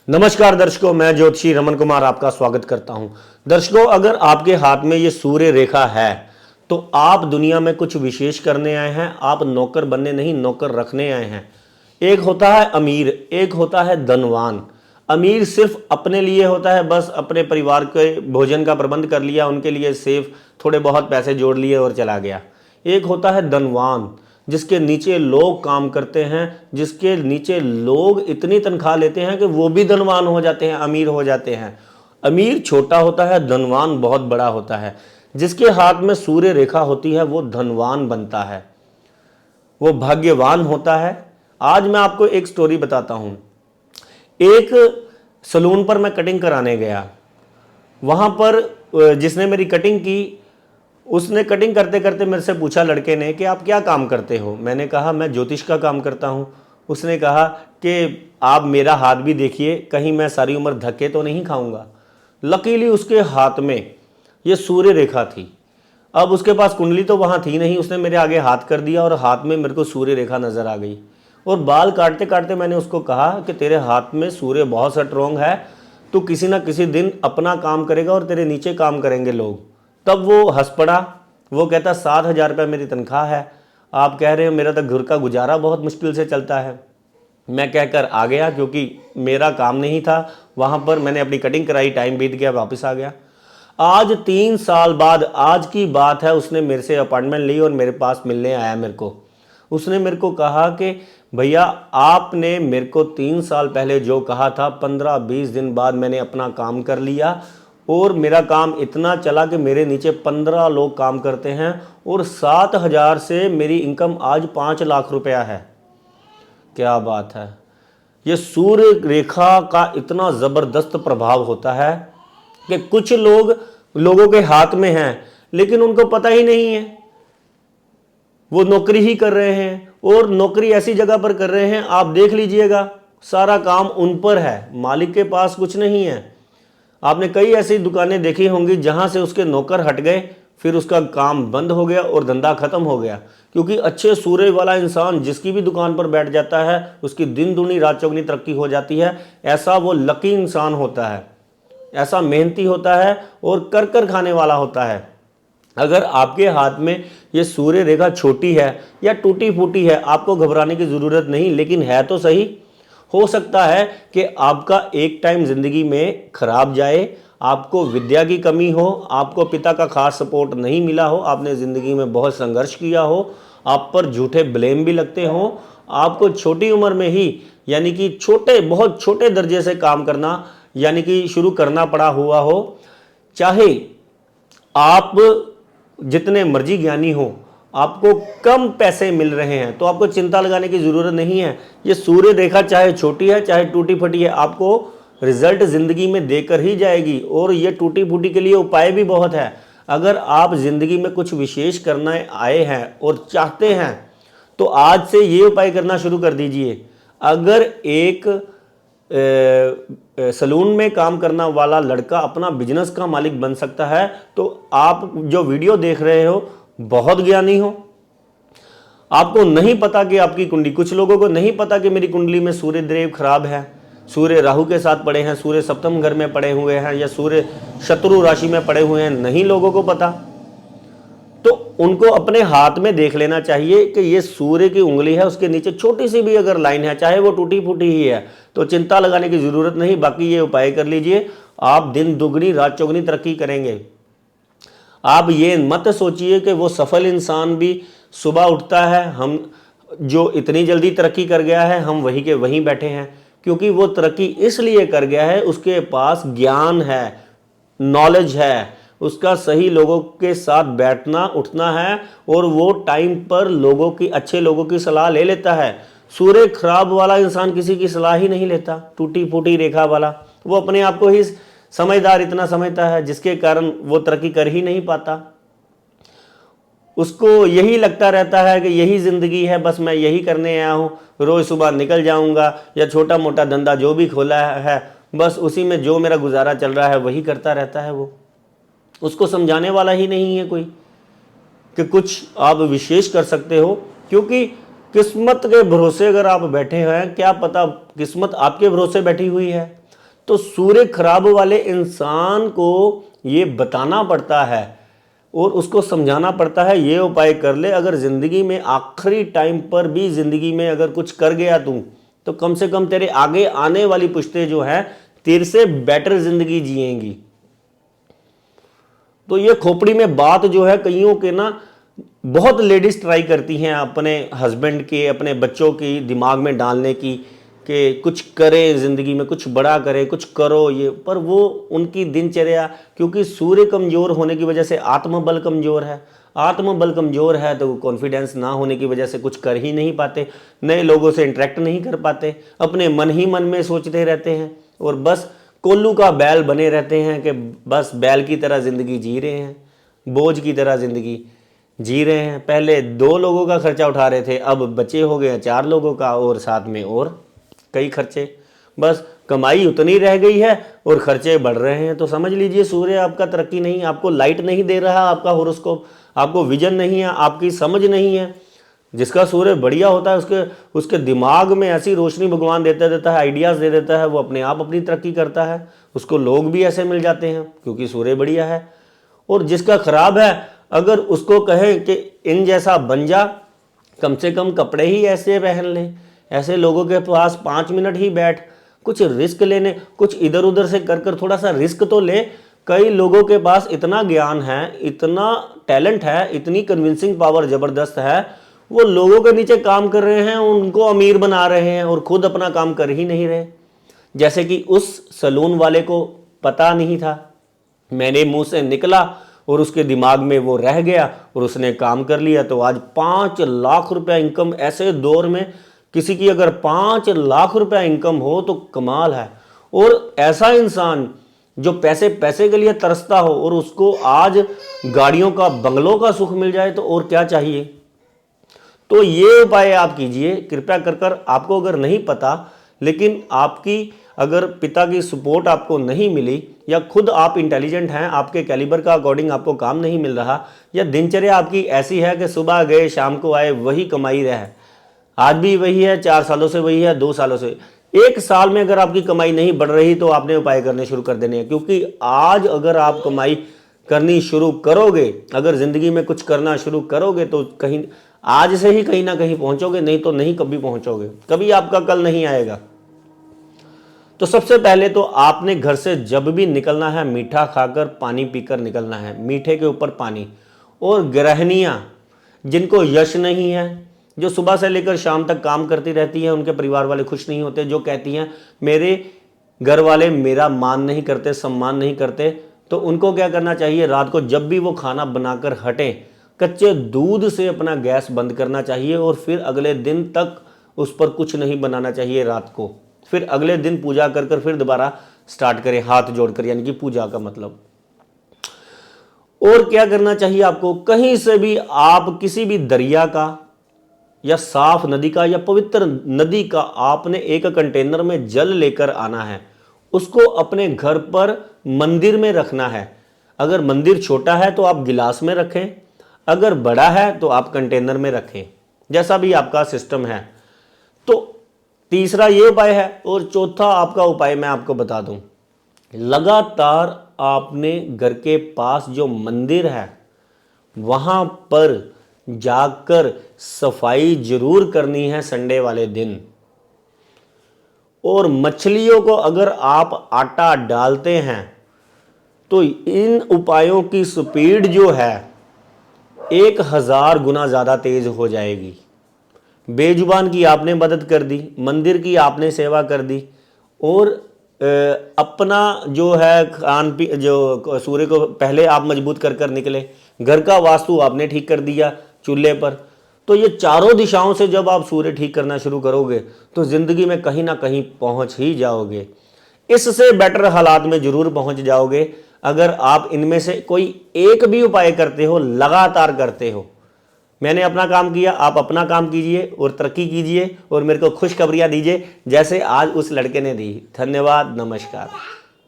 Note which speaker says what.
Speaker 1: नमस्कार दर्शकों, मैं ज्योतिषी रमन कुमार आपका स्वागत करता हूं। दर्शकों, अगर आपके हाथ में ये सूर्य रेखा है तो आप दुनिया में कुछ विशेष करने आए हैं। आप नौकर बनने नहीं, नौकर रखने आए हैं। एक होता है अमीर, एक होता है धनवान। अमीर सिर्फ अपने लिए होता है, बस अपने परिवार के भोजन का प्रबंध कर लिया, उनके लिए सेफ थोड़े बहुत पैसे जोड़ लिए और चला गया। एक होता है धनवान, जिसके नीचे लोग काम करते हैं, जिसके नीचे लोग इतनी तनख्वाह लेते हैं कि वो भी धनवान हो जाते हैं, अमीर हो जाते हैं। अमीर छोटा होता है, धनवान बहुत बड़ा होता है। जिसके हाथ में सूर्य रेखा होती है वो धनवान बनता है, वो भाग्यवान होता है। आज मैं आपको एक स्टोरी बताता हूं। एक सलून पर मैं कटिंग कराने गया। वहां पर जिसने मेरी कटिंग की, उसने कटिंग करते करते मेरे से पूछा लड़के ने कि आप क्या काम करते हो। मैंने कहा मैं ज्योतिष का काम करता हूँ। उसने कहा कि आप मेरा हाथ भी देखिए, कहीं मैं सारी उम्र धक्के तो नहीं खाऊंगा। लकीली उसके हाथ में ये सूर्य रेखा थी। अब उसके पास कुंडली तो वहाँ थी नहीं, उसने मेरे आगे हाथ कर दिया और हाथ में मेरे को सूर्य रेखा नज़र आ गई। और बाल काटते काटते मैंने उसको कहा कि तेरे हाथ में सूर्य बहुत स्ट्रोंग है, तू किसी ना किसी दिन अपना काम करेगा और तेरे नीचे काम करेंगे लोग। तब वो हंस पड़ा। वो कहता 7,000 रुपये मेरी तनख्वाह है, आप कह रहे हो मेरा तो घर का गुजारा बहुत मुश्किल से चलता है। मैं कहकर आ गया, क्योंकि मेरा काम नहीं था वहाँ पर। मैंने अपनी कटिंग कराई, टाइम बीत गया, वापस आ गया। आज 3 साल बाद, आज की बात है, उसने मेरे से अपॉइंटमेंट ली और मेरे पास मिलने आया मेरे को। उसने मेरे को कहा कि भैया आपने मेरे को 3 साल पहले जो कहा था, 15-20 दिन बाद मैंने अपना काम कर लिया और मेरा काम इतना चला कि मेरे नीचे 15 लोग काम करते हैं और 7,000 से मेरी इनकम आज 5 लाख रुपया है। क्या बात है। ये सूर्य रेखा का इतना ज़बरदस्त प्रभाव होता है कि कुछ लोगों के हाथ में है लेकिन उनको पता ही नहीं है। वो नौकरी ही कर रहे हैं और नौकरी ऐसी जगह पर कर रहे हैं, आप देख लीजिएगा, सारा काम उन पर है, मालिक के पास कुछ नहीं है। आपने कई ऐसी दुकानें देखी होंगी जहां से उसके नौकर हट गए, फिर उसका काम बंद हो गया और धंधा खत्म हो गया। क्योंकि अच्छे सूर्य वाला इंसान जिसकी भी दुकान पर बैठ जाता है, उसकी दिन दूनी रात चौगनी तरक्की हो जाती है। ऐसा वो लकी इंसान होता है, ऐसा मेहनती होता है और कर कर खाने वाला होता है। अगर आपके हाथ में ये सूर्य रेखा छोटी है या टूटी फूटी है, आपको घबराने की ज़रूरत नहीं, लेकिन है तो सही। हो सकता है कि आपका एक टाइम ज़िंदगी में खराब जाए, आपको विद्या की कमी हो, आपको पिता का खास सपोर्ट नहीं मिला हो, आपने ज़िंदगी में बहुत संघर्ष किया हो, आप पर झूठे ब्लेम भी लगते हों, आपको छोटी उम्र में ही यानी कि बहुत छोटे दर्जे से काम करना यानी कि शुरू करना पड़ा हुआ हो। चाहे आप जितने मर्जी ज्ञानी हो, आपको कम पैसे मिल रहे हैं तो आपको चिंता लगाने की ज़रूरत नहीं है। ये सूर्य रेखा चाहे छोटी है चाहे टूटी फटी है, आपको रिजल्ट ज़िंदगी में देकर ही जाएगी। और ये टूटी फूटी के लिए उपाय भी बहुत है। अगर आप ज़िंदगी में कुछ विशेष करना आए हैं और चाहते हैं तो आज से ये उपाय करना शुरू कर दीजिए। अगर एक सलून में काम करना वाला लड़का अपना बिजनेस का मालिक बन सकता है, तो आप जो वीडियो देख रहे हो बहुत ज्ञानी हो। आपको नहीं पता कि आपकी कुंडली, कुछ लोगों को नहीं पता कि मेरी कुंडली में सूर्य देव खराब है, सूर्य राहु के साथ पड़े हैं, सूर्य सप्तम घर में पड़े हुए हैं या सूर्य शत्रु राशि में पड़े हुए हैं, नहीं लोगों को पता। तो उनको अपने हाथ में देख लेना चाहिए कि ये सूर्य की उंगली है, उसके नीचे छोटी सी भी अगर लाइन है, चाहे वो टूटी फूटी ही है, तो चिंता लगाने की जरूरत नहीं। बाकी ये उपाय कर लीजिए, आप दिन दुगनी रात चौगनी तरक्की करेंगे। आप ये मत सोचिए कि वो सफल इंसान भी सुबह उठता है, हम जो इतनी जल्दी तरक्की कर गया है हम वहीं के वहीं बैठे हैं। क्योंकि वो तरक्की इसलिए कर गया है, उसके पास ज्ञान है, नॉलेज है, उसका सही लोगों के साथ बैठना उठना है और वो टाइम पर अच्छे लोगों की सलाह ले लेता है। सूर्य खराब वाला इंसान किसी की सलाह ही नहीं लेता, टूटी फूटी रेखा वाला, वो अपने आप को ही समझदार इतना समझता है, जिसके कारण वो तरक्की कर ही नहीं पाता। उसको यही लगता रहता है कि यही ज़िंदगी है, बस मैं यही करने आया हूँ, रोज़ सुबह निकल जाऊँगा या छोटा मोटा धंधा जो भी खोला है बस उसी में जो मेरा गुजारा चल रहा है वही करता रहता है। वो उसको समझाने वाला ही नहीं है कोई कि कुछ आप विशेष कर सकते हो। क्योंकि किस्मत के भरोसे अगर आप बैठे हैं, क्या पता किस्मत आपके भरोसे बैठी हुई है। तो सूर्य खराब वाले इंसान को ये बताना पड़ता है और उसको समझाना पड़ता है, ये उपाय कर ले। अगर जिंदगी में आखिरी टाइम पर भी जिंदगी में अगर कुछ कर गया तू, तो कम से कम तेरे आगे आने वाली पुश्तें जो है तेरे से बेटर जिंदगी जिएंगी। तो ये खोपड़ी में बात जो है कईयों के ना, बहुत लेडीज ट्राई करती हैं अपने हस्बैंड के, अपने बच्चों की दिमाग में डालने की कि कुछ करें ज़िंदगी में, कुछ बड़ा करें, कुछ करो ये, पर वो उनकी दिनचर्या, क्योंकि सूर्य कमज़ोर होने की वजह से आत्मबल कमज़ोर है। आत्मबल कमज़ोर है तो कॉन्फिडेंस ना होने की वजह से कुछ कर ही नहीं पाते, नए लोगों से इंटरेक्ट नहीं कर पाते, अपने मन ही मन में सोचते रहते हैं और बस कोल्लू का बैल बने रहते हैं कि बस बैल की तरह ज़िंदगी जी रहे हैं, बोझ की तरह ज़िंदगी जी रहे हैं। पहले 2 लोगों का खर्चा उठा रहे थे, अब बचे हो गए 4 लोगों का और साथ में और कई खर्चे। बस कमाई उतनी रह गई है और खर्चे बढ़ रहे हैं। तो समझ लीजिए सूर्य आपका तरक्की नहीं, आपको लाइट नहीं दे रहा, आपका होरोस्कोप, आपको विजन नहीं है, आपकी समझ नहीं है। जिसका सूर्य बढ़िया होता है उसके दिमाग में ऐसी रोशनी भगवान देता है, आइडियाज़ दे देता है, वो अपने आप अपनी तरक्की करता है। उसको लोग भी ऐसे मिल जाते हैं क्योंकि सूर्य बढ़िया है। और जिसका खराब है, अगर उसको कहें कि इन जैसा बन जा, कम से कम कपड़े ही ऐसे पहन ले, ऐसे लोगों के पास 5 मिनट ही बैठ, कुछ रिस्क लेने, कुछ इधर उधर से कर थोड़ा सा रिस्क तो ले। कई लोगों के पास इतना ज्ञान है, इतना टैलेंट है, इतनी कन्विंसिंग पावर ज़बरदस्त है, वो लोगों के नीचे काम कर रहे हैं, उनको अमीर बना रहे हैं और खुद अपना काम कर ही नहीं रहे। जैसे कि उस सलून वाले को पता नहीं था, मेरे मुंह से निकला और उसके दिमाग में वो रह गया और उसने काम कर लिया। तो आज 5 लाख रुपया इनकम, ऐसे दौर में किसी की अगर 5 लाख रुपया इनकम हो तो कमाल है। और ऐसा इंसान जो पैसे पैसे के लिए तरसता हो और उसको आज गाड़ियों का, बंगलों का सुख मिल जाए तो और क्या चाहिए। तो ये उपाय आप कीजिए कृपया कर। आपको अगर नहीं पता, लेकिन आपकी अगर पिता की सपोर्ट आपको नहीं मिली, या खुद आप इंटेलिजेंट हैं, आपके कैलिबर का अकॉर्डिंग आपको काम नहीं मिल रहा, या दिनचर्या आपकी ऐसी है कि सुबह गए शाम को आए वही कमाई रहे, आज भी वही है, 4 सालों से वही है, 2 सालों से, 1 साल में अगर आपकी कमाई नहीं बढ़ रही तो आपने उपाय करने शुरू कर देने हैं। क्योंकि आज अगर आप कमाई करनी शुरू करोगे, अगर ज़िंदगी में कुछ करना शुरू करोगे तो कहीं आज से ही कहीं ना कहीं पहुंचोगे, नहीं तो नहीं कभी पहुंचोगे, कभी आपका कल नहीं आएगा। तो सबसे पहले तो आपने घर से जब भी निकलना है मीठा खाकर, पानी पीकर निकलना है, मीठे के ऊपर पानी। और गृहिणियां जिनको यश नहीं है, जो सुबह से लेकर शाम तक काम करती रहती हैं, उनके परिवार वाले खुश नहीं होते, जो कहती हैं मेरे घर वाले मेरा मान नहीं करते, सम्मान नहीं करते, तो उनको क्या करना चाहिए, रात को जब भी वो खाना बनाकर हटें, कच्चे दूध से अपना गैस बंद करना चाहिए और फिर अगले दिन तक उस पर कुछ नहीं बनाना चाहिए रात को। फिर अगले दिन पूजा कर फिर दोबारा स्टार्ट करें हाथ जोड़कर, यानी कि पूजा का मतलब। और क्या करना चाहिए आपको, कहीं से भी आप किसी भी दरिया का या साफ नदी का या पवित्र नदी का आपने एक कंटेनर में जल लेकर आना है, उसको अपने घर पर मंदिर में रखना है। अगर मंदिर छोटा है तो आप गिलास में रखें, अगर बड़ा है तो आप कंटेनर में रखें, जैसा भी आपका सिस्टम है। तो तीसरा ये उपाय है। और चौथा आपका उपाय मैं आपको बता दूं, लगातार आपने घर के पास जो मंदिर है वहां पर जाकर सफाई जरूर करनी है संडे वाले दिन। और मछलियों को अगर आप आटा डालते हैं तो इन उपायों की स्पीड जो है 1000 गुना ज़्यादा तेज हो जाएगी। बेजुबान की आपने मदद कर दी, मंदिर की आपने सेवा कर दी, और अपना जो है खान पी, जो सूर्य को पहले आप मजबूत कर निकले, घर का वास्तु आपने ठीक कर दिया चूल्हे पर। तो ये चारों दिशाओं से जब आप सूर्य ठीक करना शुरू करोगे तो ज़िंदगी में कहीं ना कहीं पहुंच ही जाओगे। इससे बेटर हालात में ज़रूर पहुंच जाओगे अगर आप इनमें से कोई एक भी उपाय करते हो, लगातार करते हो। मैंने अपना काम किया, आप अपना काम कीजिए और तरक्की कीजिए और मेरे को खुशखबरियां दीजिए जैसे आज उस लड़के ने दी। धन्यवाद, नमस्कार।